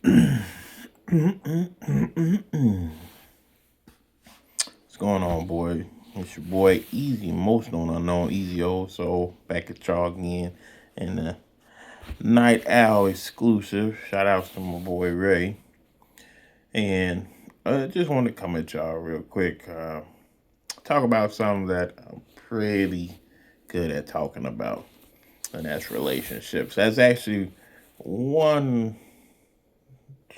What's going on, boy? It's your boy Easy, most known unknown EZ'er. So back at y'all again in the Night Owl exclusive. Shout outs to my boy Ray. And I just want to come at y'all real quick. Talk about something that I'm pretty good at talking about, and that's relationships. That's actually one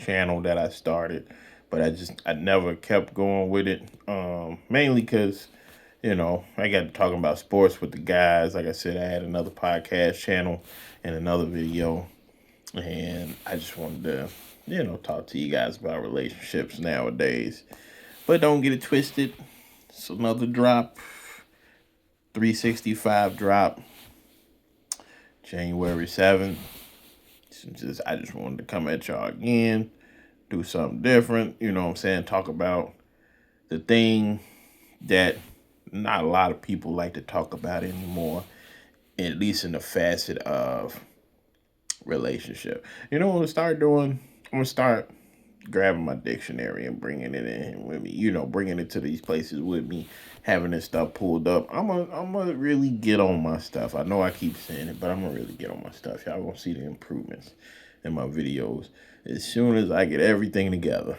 channel that I started, but I never kept going with it. Mainly because I got to talking about sports with the guys. Like I said, I had another podcast channel and another video, and I just wanted to talk to you guys about relationships nowadays. But don't get it twisted. It's another drop, 365 drop, January 7th. I just wanted to come at y'all again, do something different. You know what I'm saying? Talk about the thing that not a lot of people like to talk about anymore, at least in the facet of relationship. You know what I'm gonna start doing? I'm gonna start grabbing my dictionary and bringing it in with me. Bringing it to these places with me, having this stuff pulled up. I'm gonna really get on my stuff. I know I keep saying it, but I'm gonna really get on my stuff. Y'all gonna see the improvements in my videos as soon as I get everything together.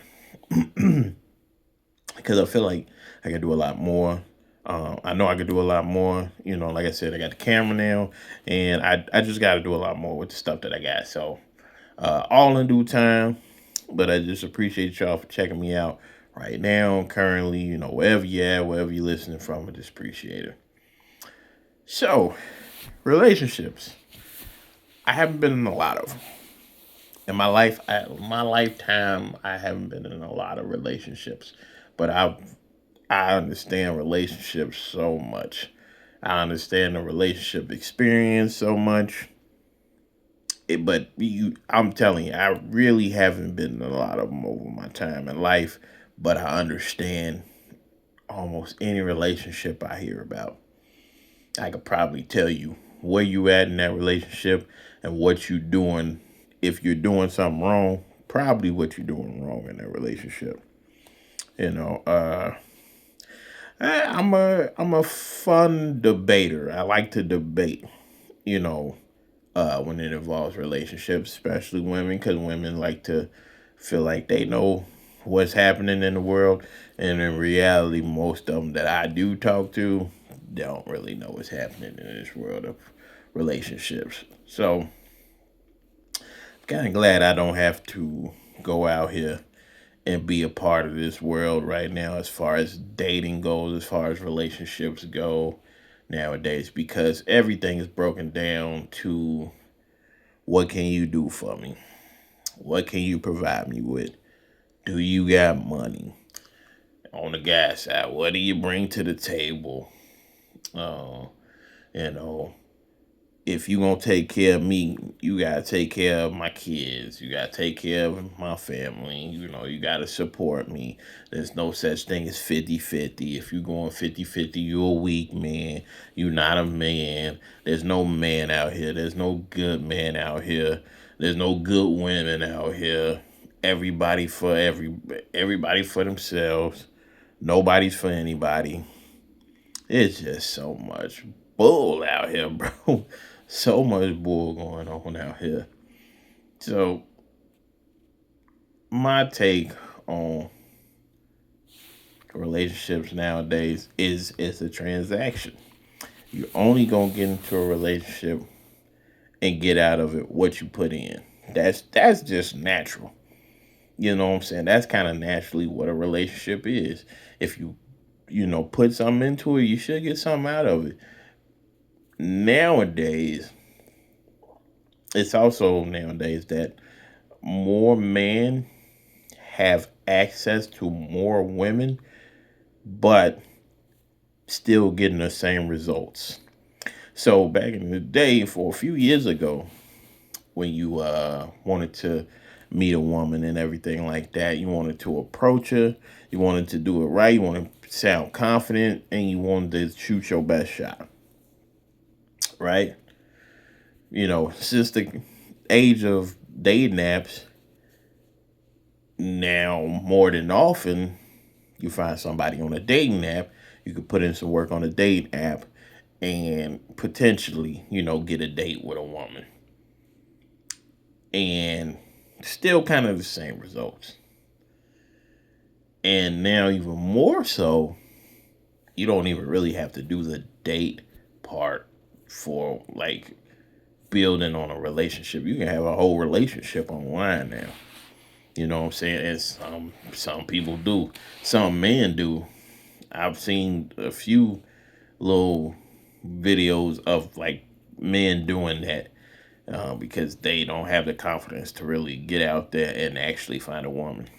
Because I feel like I can do a lot more. I know I could do a lot more. Like I said, I got the camera now, and I just got to do a lot more with the stuff that I got. So, all in due time. But I just appreciate y'all for checking me out right now, currently, wherever you at, wherever you're listening from. I just appreciate it. So, relationships. I haven't been in a lot of them. In my lifetime, I haven't been in a lot of relationships, but I understand relationships so much. I understand the relationship experience so much. I'm telling you, I really haven't been in a lot of them over my time in life, but I understand almost any relationship I hear about. I could probably tell you where you at in that relationship and what you doing. If you're doing something wrong, probably what you're doing wrong in that relationship. You know, uh, I'm a fun debater. I like to debate. You know, when it involves relationships, especially women, because women like to feel like they know what's happening in the world, and in reality, most of them that I do talk to don't really know what's happening in this world of relationships. So, kind of glad I don't have to go out here and be a part of this world right now as far as dating goes, as far as relationships go nowadays, because everything is broken down to what can you do for me? What can you provide me with? Do you got money? On the guy side, what do you bring to the table? Uh, you know, if you gonna take care of me, you gotta take care of my kids. You gotta take care of my family. You gotta support me. There's no such thing as 50-50. If you going 50-50, you're a weak man. You're not a man. There's no man out here. There's no good man out here. There's no good women out here. Everybody for themselves. Nobody's for anybody. It's just so much bull out here, bro. So much bull going on out here. So my take on relationships nowadays is it's a transaction. You're only gonna get into a relationship and get out of it what you put in. That's just natural. You know what I'm saying? That's kind of naturally what a relationship is. If you put something into it, you should get something out of it. Nowadays, it's also nowadays that more men have access to more women, but still getting the same results. So back in the day, for a few years ago, when you wanted to meet a woman and everything like that, you wanted to approach her, you wanted to do it right, you wanted to sound confident, and you wanted to shoot your best shot, right? Since the age of dating apps, Now, more than often, you find somebody on a dating app. You could put in some work on a dating app and potentially, get a date with a woman. And still kind of the same results. And now, even more so, you don't even really have to do the date part for like building on a relationship. You can have a whole relationship online now. You know what I'm saying? And some people do. Some men do. I've seen a few little videos of like men doing that because they don't have the confidence to really get out there and actually find a woman.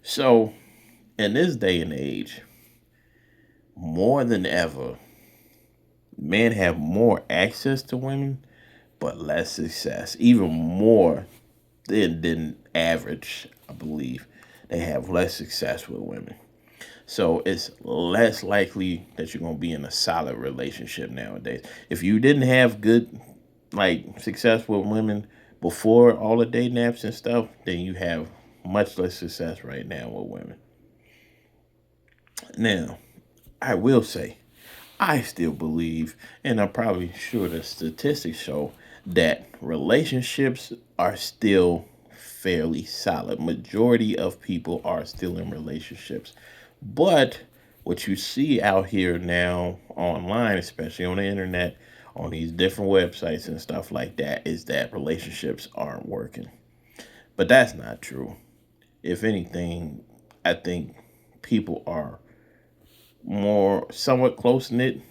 So, in this day and age, more than ever, men have more access to women, but less success. Even more than average, I believe. They have less success with women. So it's less likely that you're gonna be in a solid relationship nowadays. If you didn't have good success with women before all the dating apps and stuff, then you have much less success right now with women. Now, I will say, I still believe, and I'm probably sure the statistics show that relationships are still fairly solid. Majority of people are still in relationships. But what you see out here now online, especially on the internet, on these different websites and stuff like that, is that relationships aren't working. But that's not true. If anything, I think people are more somewhat close knit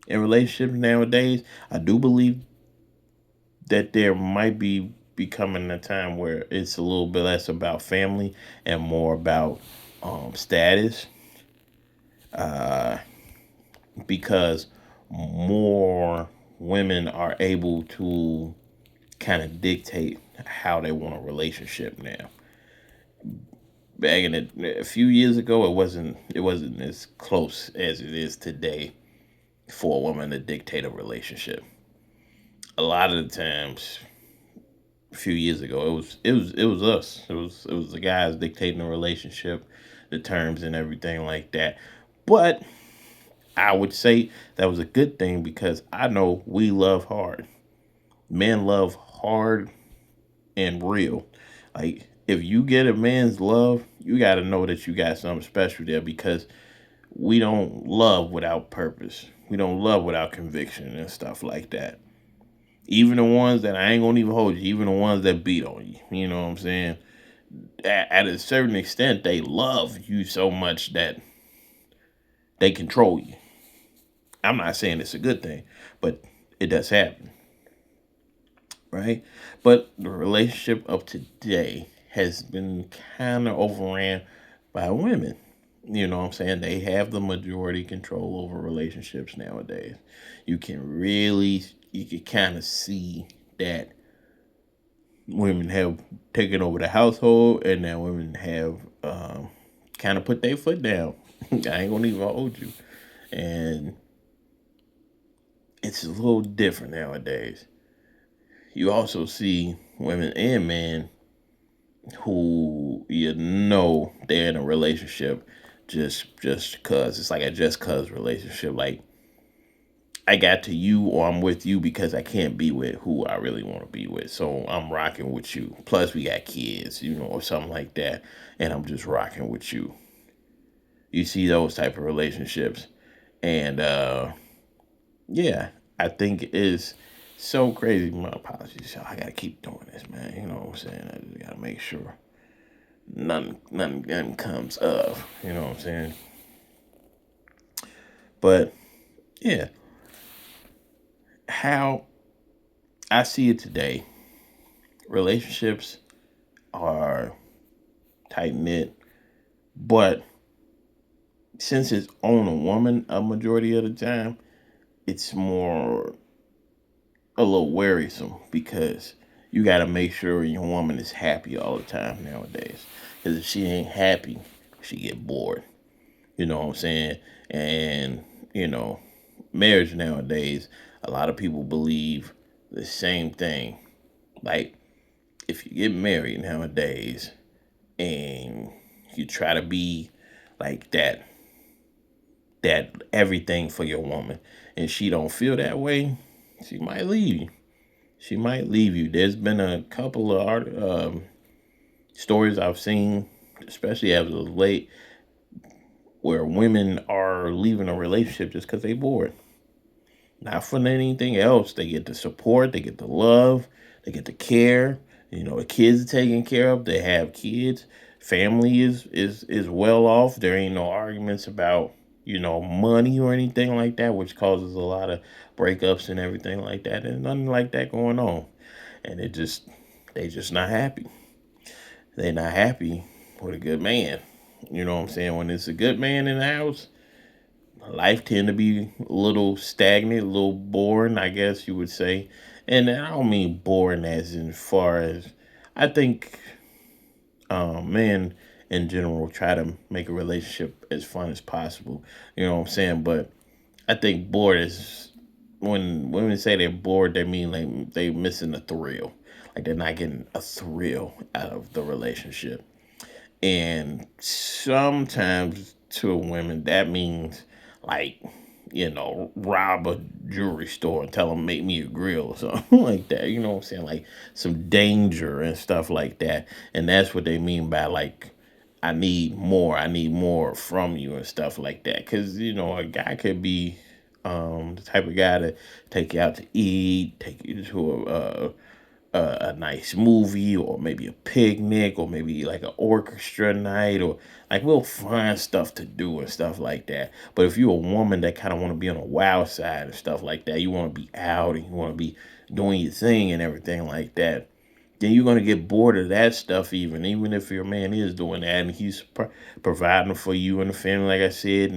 in relationships nowadays. I do believe that there might be becoming a time where it's a little bit less about family and more about status, because more women are able to kind of dictate how they want a relationship now. Back in a few years ago, it wasn't as close as it is today for a woman to dictate a relationship. A lot of the times, a few years ago, it was us. It was the guys dictating the relationship, the terms and everything like that. But I would say that was a good thing because I know we love hard. Men love hard and real. Like if you get a man's love, you got to know that you got something special there because we don't love without purpose. We don't love without conviction and stuff like that. Even the ones that I ain't gonna even hold you, even the ones that beat on you. You know what I'm saying? At a certain extent, they love you so much that they control you. I'm not saying it's a good thing, but it does happen, right? But the relationship of today has been kind of overran by women. You know what I'm saying? They have the majority control over relationships nowadays. You can kind of see that women have taken over the household and that women have kind of put their foot down. I ain't gonna even hold you. And it's a little different nowadays. You also see women and men who they're in a relationship just cause it's like a just cause relationship. Like I got to you or I'm with you because I can't be with who I really want to be with. So I'm rocking with you. Plus we got kids, or something like that. And I'm just rocking with you. You see those type of relationships. And yeah, I think it is so crazy. My apologies. I gotta keep doing this, man. You know what I'm saying? I just gotta make sure nothing comes of. You know what I'm saying? But yeah, how I see it today, relationships are tight knit, but since it's on a woman a majority of the time, it's more a little worrisome because you got to make sure your woman is happy all the time nowadays. Because if she ain't happy, she get bored. You know what I'm saying? And you know, marriage nowadays, a lot of people believe the same thing. Like if you get married nowadays, and you try to be like that everything for your woman, and she don't feel that way, she might leave you. She might leave you. There's been a couple of stories I've seen, especially as of late, where women are leaving a relationship just because they bored. Not for anything else. They get the support, they get the love, they get the care. The kids are taken care of. They have kids. Family is well off. There ain't no arguments about money or anything like that, which causes a lot of breakups and everything like that. There's nothing like that going on, and they just not happy. They're not happy with a good man. You know what I'm saying? When it's a good man in the house, life tend to be a little stagnant, a little boring, I guess you would say. And I don't mean boring as in far as I think men in general try to make a relationship as fun as possible. You know what I'm saying? But I think bored is when women say they're bored, they mean like they missing a thrill. Like they're not getting a thrill out of the relationship. And sometimes to women, that means like, rob a jewelry store and tell them make me a grill or something like that. You know what I'm saying? Like some danger and stuff like that. And that's what they mean by like, I need more from you and stuff like that. Cause, a guy could be the type of guy to take you out to eat, take you to a nice movie or maybe a picnic or maybe like an orchestra night or like we'll find stuff to do and stuff like that. But if you're a woman that kind of want to be on a wild side and stuff like that, you want to be out and you want to be doing your thing and everything like that, then you're going to get bored of that stuff even if your man is doing that and he's providing for you and the family, like I said,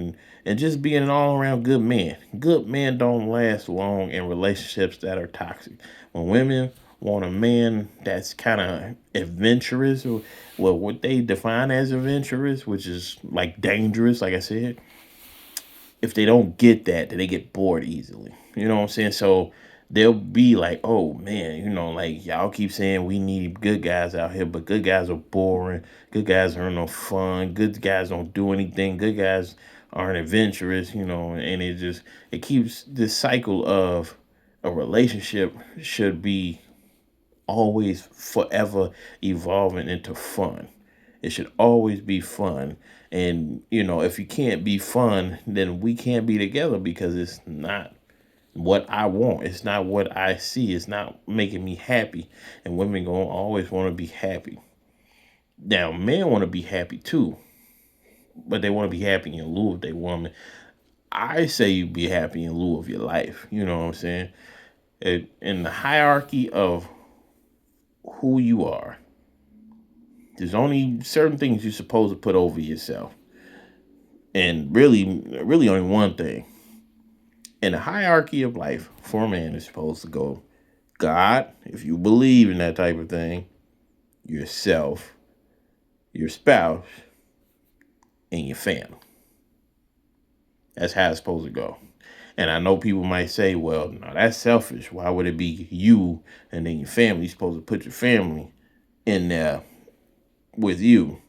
and just being an all-around good man. Good men don't last long in relationships that are toxic. When women want a man that's kind of adventurous, or well, what they define as adventurous, which is like dangerous, like I said, if they don't get that, then they get bored easily. You know what I'm saying? So they'll be like, oh man, like y'all keep saying we need good guys out here, but good guys are boring. Good guys aren't no fun. Good guys don't do anything. Good guys aren't adventurous, and it keeps this cycle of a relationship should be always forever evolving into fun. It should always be fun. And, if you can't be fun, then we can't be together because it's not what I want. It's not what I see. It's not making me happy. And women gonna always want to be happy. Now, men want to be happy too, but they want to be happy in lieu of their woman. I say you be happy in lieu of your life. You know what I'm saying? In the hierarchy of who you are, there's only certain things you're supposed to put over yourself. And really only one thing. In the hierarchy of life, for a man is supposed to go God, if you believe in that type of thing, yourself, your spouse, and your family. That's how it's supposed to go. And I know people might say, well, no, that's selfish. Why would it be you and then your family? You're supposed to put your family in there with you.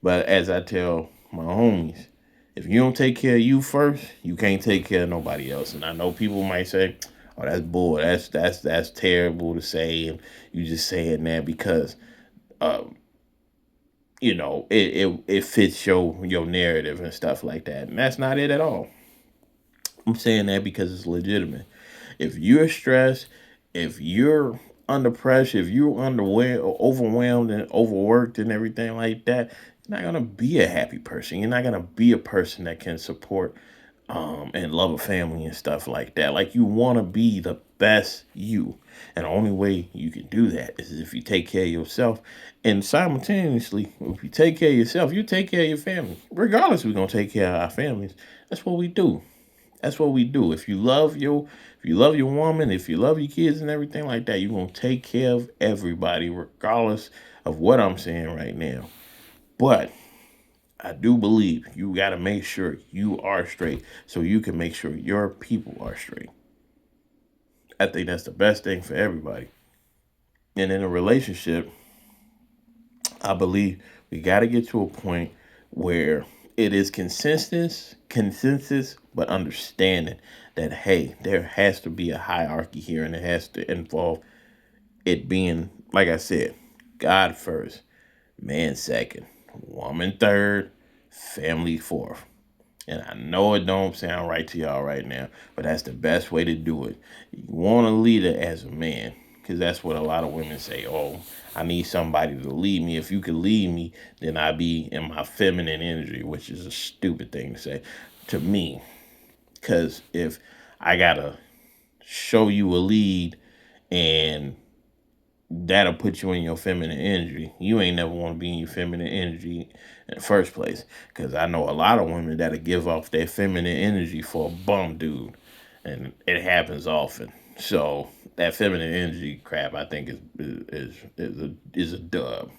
But as I tell my homies, if you don't take care of you first, you can't take care of nobody else. And I know people might say, "Oh, that's bull. That's terrible to say," and you just saying that because, uh, it fits your narrative and stuff like that. And that's not it at all. I'm saying that because it's legitimate. If you're stressed, if you're under pressure, if you're underwhelmed, overwhelmed and overworked and everything like that, you're not gonna be a happy person. You're not gonna be a person that can support and love a family and stuff like that. Like you want to be the best you, and the only way you can do that is if you take care of yourself, and simultaneously, if you take care of yourself, you take care of your family. Regardless, we're gonna take care of our families. That's what we do. That's what we do. If you love your woman, if you love your kids and everything like that, you're gonna take care of everybody, regardless of what I'm saying right now. But I do believe you got to make sure you are straight so you can make sure your people are straight. I think that's the best thing for everybody. And in a relationship, I believe we got to get to a point where it is consensus, but understanding that, hey, there has to be a hierarchy here, and it has to involve it being, like I said, God first, man second, woman third, family fourth. And I know it don't sound right to y'all right now, but that's the best way to do it. You want a leader as a man, because that's what a lot of women say. Oh, I need somebody to lead me. If you could lead me, then I be in my feminine energy, which is a stupid thing to say to me. Because if I gotta show you a lead and that'll put you in your feminine energy. You ain't never want to be in your feminine energy in the first place. Because I know a lot of women that'll give off their feminine energy for a bum dude. And it happens often. So that feminine energy crap, I think, is a dub.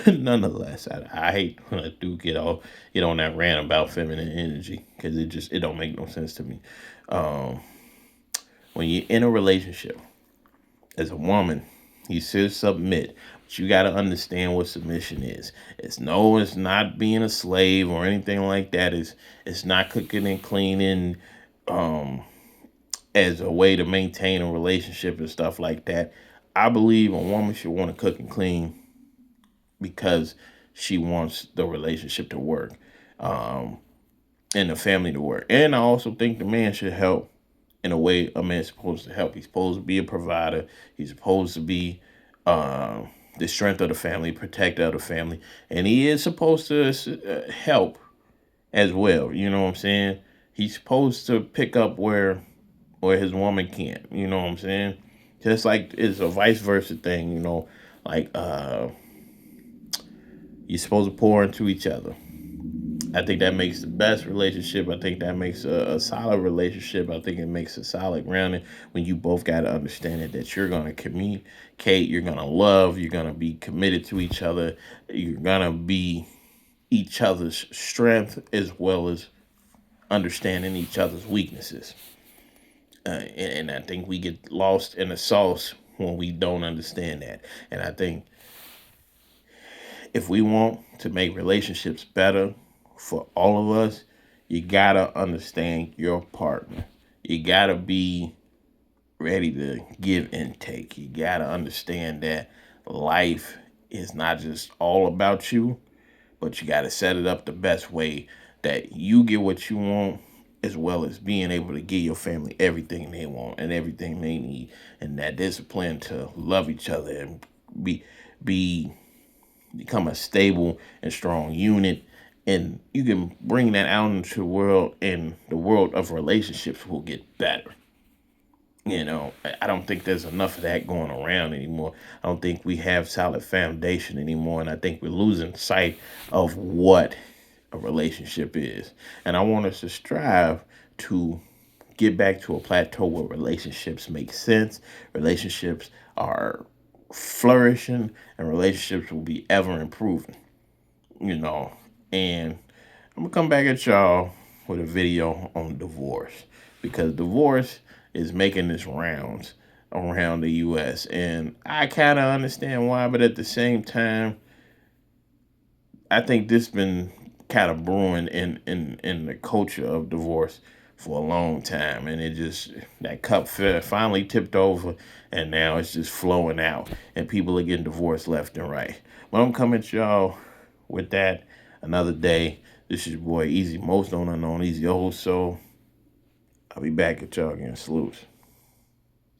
Nonetheless, I hate when I do get on that rant about feminine energy because it don't make no sense to me. Um, when you're in a relationship, as a woman, you should submit. But you got to understand what submission is. It's not being a slave or anything like that. It's not cooking and cleaning um, as a way to maintain a relationship and stuff like that. I believe a woman should want to cook and clean because she wants the relationship to work um, and the family to work. And I also think the man should help in a way a man's supposed to help. He's supposed to be a provider. He's supposed to be uh, the strength of the family, protector of the family, and he is supposed to help as well. You know what I'm saying? He's supposed to pick up where his woman can't. You know what I'm saying? Just like it's a vice versa thing. Like you're supposed to pour into each other. I think that makes the best relationship. I think that makes a solid relationship. I think it makes a solid grounding when you both got to understand it, that you're going to communicate, you're going to love, you're going to be committed to each other, you're going to be each other's strength as well as understanding each other's weaknesses. And I think we get lost in the sauce when we don't understand that. And I think if we want to make relationships better for all of us, you gotta understand your partner. You gotta be ready to give and take. You gotta understand that life is not just all about you, but you gotta set it up the best way that you get what you want, as well as being able to give your family everything they want and everything they need, and that discipline to love each other and be be become a stable and strong unit. And you can bring that out into the world, and the world of relationships will get better. I don't think there's enough of that going around anymore. I don't think we have solid foundation anymore, and I think we're losing sight of what a relationship is. And I want us to strive to get back to a plateau where relationships make sense, relationships are flourishing, and relationships will be ever improving. you know. And I'm gonna come back at y'all with a video on divorce, because divorce is making its rounds around the US, and I kind of understand why, but at the same time, I think this been kind of brewing in the culture of divorce for a long time, and it just, that cup finally tipped over, and now it's just flowing out, and people are getting divorced left and right. But I'm coming to y'all with that another day. This is your boy Easy, most known unknown, Easy Old Soul. I'll be back at y'all again. Salutes.